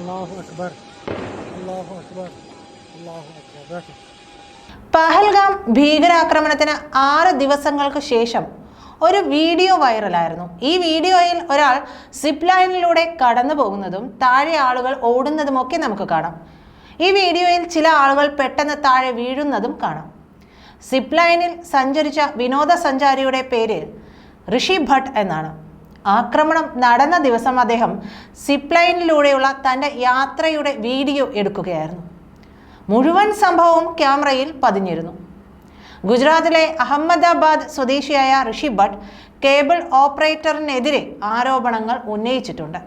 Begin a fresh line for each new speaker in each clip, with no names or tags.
അല്ലാഹു അക്ബർ അല്ലാഹു അക്ബർ അല്ലാഹു അക്ബർ.
പഹൽഗാം ഭീകരാക്രമണത്തിന് 6 ദിവസങ്ങൾക്ക് ശേഷം ഒരു വീഡിയോ വൈറലായിരുന്നു. ഈ വീഡിയോയിൽ ഒരാൾ സിപ്പ് ലൈനിലൂടെ കടന്നു പോകുന്നതും താഴെ ആളുകൾ ഓടുന്നതുമൊക്കെ നമുക്ക് കാണാം. ഈ വീഡിയോയിൽ ചില ആളുകൾ പെട്ടെന്ന് താഴെ വീഴുന്നതും കാണാം. സിപ്പ് ലൈനിൽ സഞ്ചരിച്ച വിനോദസഞ്ചാരിയുടെ പേര് ഋഷി ഭട്ട് എന്നാണ്. ആക്രമണം നടന്ന ദിവസം അദ്ദേഹം സിപ്പ് ലൈനിലൂടെയുള്ള തൻ്റെ യാത്രയുടെ വീഡിയോ എടുക്കുകയായിരുന്നു. മുഴുവൻ സംഭവവും ക്യാമറയിൽ പതിഞ്ഞിരുന്നു. ഗുജറാത്തിലെ അഹമ്മദാബാദ് സ്വദേശിയായ ഋഷി ഭട്ട് കേബിൾ ഓപ്പറേറ്ററിനെതിരെ ആരോപണങ്ങൾ ഉന്നയിച്ചിട്ടുണ്ട്.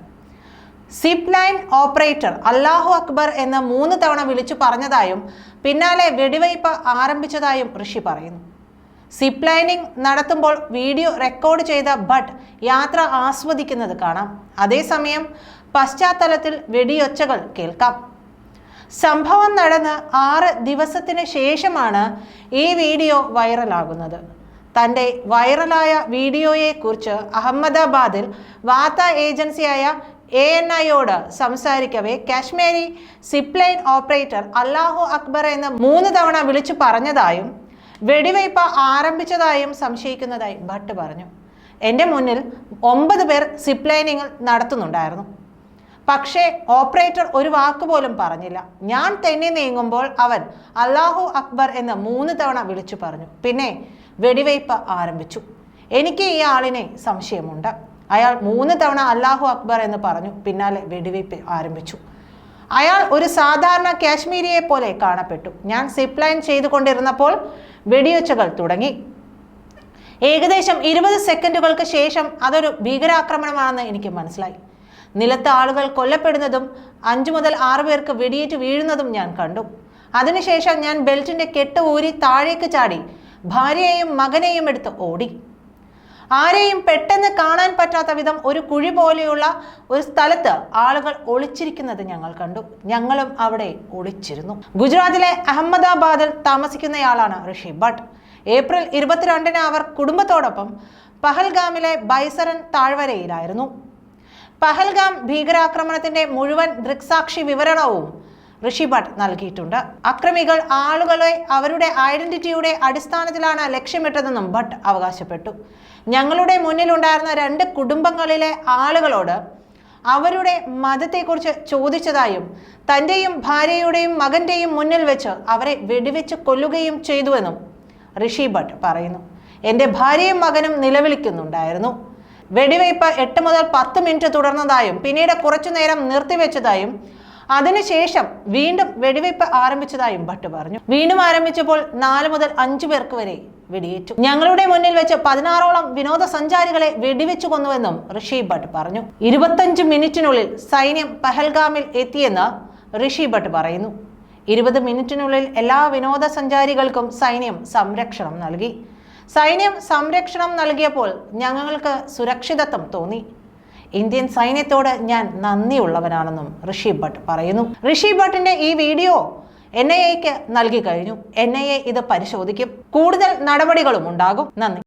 സിപ്പ് ലൈൻ ഓപ്പറേറ്റർ അല്ലാഹു അക്ബർ എന്ന് 3 തവണ വിളിച്ചു പറഞ്ഞതായും പിന്നാലെ വെടിവയ്പ് ആരംഭിച്ചതായും ഋഷി പറയുന്നു. സിപ്പ് ലൈനിങ് നടത്തുമ്പോൾ വീഡിയോ റെക്കോർഡ് ചെയ്ത ഭട്ട് യാത്ര ആസ്വദിക്കുന്നത് കാണാം. അതേസമയം പശ്ചാത്തലത്തിൽ വെടിയൊച്ചകൾ കേൾക്കാം. സംഭവം നടന്ന് 6 ദിവസത്തിന് ശേഷമാണ് ഈ വീഡിയോ വൈറലാകുന്നത്. തൻ്റെ വൈറലായ വീഡിയോയെക്കുറിച്ച് അഹമ്മദാബാദിൽ വാർത്താ ഏജൻസിയായ ANIയോട് സംസാരിക്കവേ കാശ്മീരി സിപ്പ് ലൈൻ ഓപ്പറേറ്റർ അല്ലാഹു അക്ബർ എന്ന് 3 തവണ വിളിച്ചു പറഞ്ഞതായും വെടിവയ്പ് ആരംഭിച്ചതായും സംശയിക്കുന്നതായി ഭട്ട് പറഞ്ഞു. എൻ്റെ മുന്നിൽ 9 പേർ സിപ്പ് ലൈനിങ് നടത്തുന്നുണ്ടായിരുന്നു. പക്ഷേ ഓപ്പറേറ്റർ ഒരു വാക്ക് പോലും പറഞ്ഞില്ല. ഞാൻ തെന്നി നീങ്ങുമ്പോൾ അവൻ അല്ലാഹു അക്ബർ എന്ന് 3 തവണ വിളിച്ചു പറഞ്ഞു. പിന്നെ വെടിവയ്പ് ആരംഭിച്ചു. എനിക്ക് ഈ ആളിനെ സംശയമുണ്ട്. അയാൾ 3 തവണ അല്ലാഹു അക്ബർ എന്ന് പറഞ്ഞു. പിന്നാലെ വെടിവയ്പ് ആരംഭിച്ചു. അയാൾ ഒരു സാധാരണ കാശ്മീരിയെ പോലെ കാണപ്പെട്ടു. ഞാൻ സിപ്പ് ലൈൻ ചെയ്തുകൊണ്ടിരുന്നപ്പോൾ വെടിയൊച്ചകൾ തുടങ്ങി. ഏകദേശം 20 സെക്കൻഡുകൾക്ക് ശേഷം അതൊരു ഭീകരാക്രമണമാണെന്ന് എനിക്ക് മനസ്സിലായി. നിലത്ത് ആളുകൾ കൊല്ലപ്പെടുന്നതും 5 മുതൽ 6 പേർക്ക് വെടിയേറ്റ് വീഴുന്നതും ഞാൻ കണ്ടു. അതിനുശേഷം ഞാൻ ബെൽറ്റിന്റെ കെട്ട് ഊരി താഴേക്ക് ചാടി ഭാര്യയെയും മകനെയും എടുത്ത് ഓടി. ആരെയും പെട്ടെന്ന് കാണാൻ പറ്റാത്ത വിധം ഒരു കുഴി പോലെയുള്ള ഒരു സ്ഥലത്ത് ആളുകൾ ഒളിച്ചിരിക്കുന്നത് ഞങ്ങൾ കണ്ടു. ഞങ്ങളും അവിടെ ഒളിച്ചിരുന്നു. ഗുജറാത്തിലെ അഹമ്മദാബാദിൽ താമസിക്കുന്നയാളാണ് ഋഷി ഭട്ട്. ഏപ്രിൽ 22-ന് അവർ കുടുംബത്തോടൊപ്പം പഹൽഗാമിലെ ബൈസരൻ താഴ്വരയിലായിരുന്നു. പഹൽഗാം ഭീകരാക്രമണത്തിന്റെ മുഴുവൻ ദൃക്സാക്ഷി വിവരണവും ഋഷി ഭട്ട് നൽകിയിട്ടുണ്ട്. അക്രമികൾ ആളുകളെ അവരുടെ ഐഡന്റിറ്റിയുടെ അടിസ്ഥാനത്തിലാണ് ലക്ഷ്യമിട്ടതെന്നും ഭട്ട് അവകാശപ്പെട്ടു. ഞങ്ങളുടെ മുന്നിലുണ്ടായിരുന്ന 2 കുടുംബങ്ങളിലെ ആളുകളോട് അവരുടെ മതത്തെക്കുറിച്ച് ചോദിച്ചതായും തൻ്റെയും ഭാര്യയുടെയും മകന്റെയും മുന്നിൽ വെച്ച് അവരെ വെടിവെച്ച് കൊല്ലുകയും ചെയ്തുവെന്നും ഋഷി ഭട്ട് പറയുന്നു. എൻ്റെ ഭാര്യയും മകനും നിലവിളിക്കുന്നുണ്ടായിരുന്നു. വെടിവയ്പ് 8 മുതൽ 10 മിനിറ്റ് തുടർന്നതായും പിന്നീട് കുറച്ചുനേരം നിർത്തിവെച്ചതായും അതിനുശേഷം വീണ്ടും വെടിവയ്പ് ആരംഭിച്ചതായും ഭട്ട് പറഞ്ഞു. വീണ്ടും ആരംഭിച്ചപ്പോൾ 4 മുതൽ 5 പേർക്ക് വരെ വെടിയേറ്റു. ഞങ്ങളുടെ മുന്നിൽ വെച്ച് 16ഓളം വിനോദസഞ്ചാരികളെ വെടിവെച്ചു കൊന്നുവെന്നും ഋഷി ഭട്ട് പറഞ്ഞു. 25 മിനിറ്റിനുള്ളിൽ സൈന്യം പഹൽഗാമിൽ എത്തിയെന്ന് ഋഷി ഭട്ട് പറയുന്നു. 20 മിനിറ്റിനുള്ളിൽ എല്ലാ വിനോദസഞ്ചാരികൾക്കും സൈന്യം സംരക്ഷണം നൽകി. സൈന്യം സംരക്ഷണം നൽകിയപ്പോൾ ഞങ്ങൾക്ക് സുരക്ഷിതത്വം തോന്നി. ഇന്ത്യൻ സൈന്യത്തോട് ഞാൻ നന്ദിയുള്ളവനാണെന്നും ഋഷി ഭട്ട് പറയുന്നു. ഋഷി ഭട്ടിന്റെ ഈ വീഡിയോ NIAക്ക് നൽകി കഴിഞ്ഞു. NIA ഇത് പരിശോധിക്കും. കൂടുതൽ നടപടികളും ഉണ്ടാകും. നന്ദി.